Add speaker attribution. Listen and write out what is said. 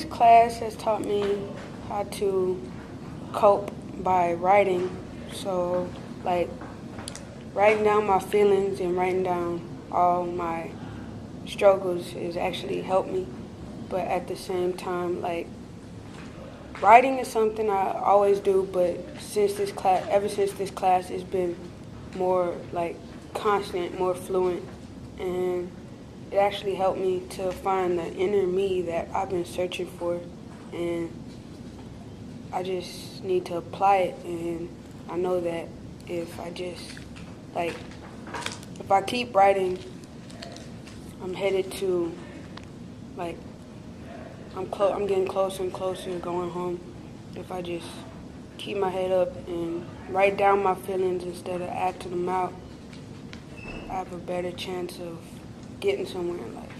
Speaker 1: class has taught me how to cope by writing. So, like, writing down my feelings and writing down all my struggles has actually helped me. But at the same time, like, writing is something I always do, but ever since this class, it's been more like constant, more fluent, and it actually helped me to find the inner me that I've been searching for, and I just need to apply it. And I know that if I just like if I keep writing, I'm headed to like I'm getting closer and closer to going home. If I just keep my head up and write down my feelings instead of acting them out, I have a better chance of getting somewhere in life.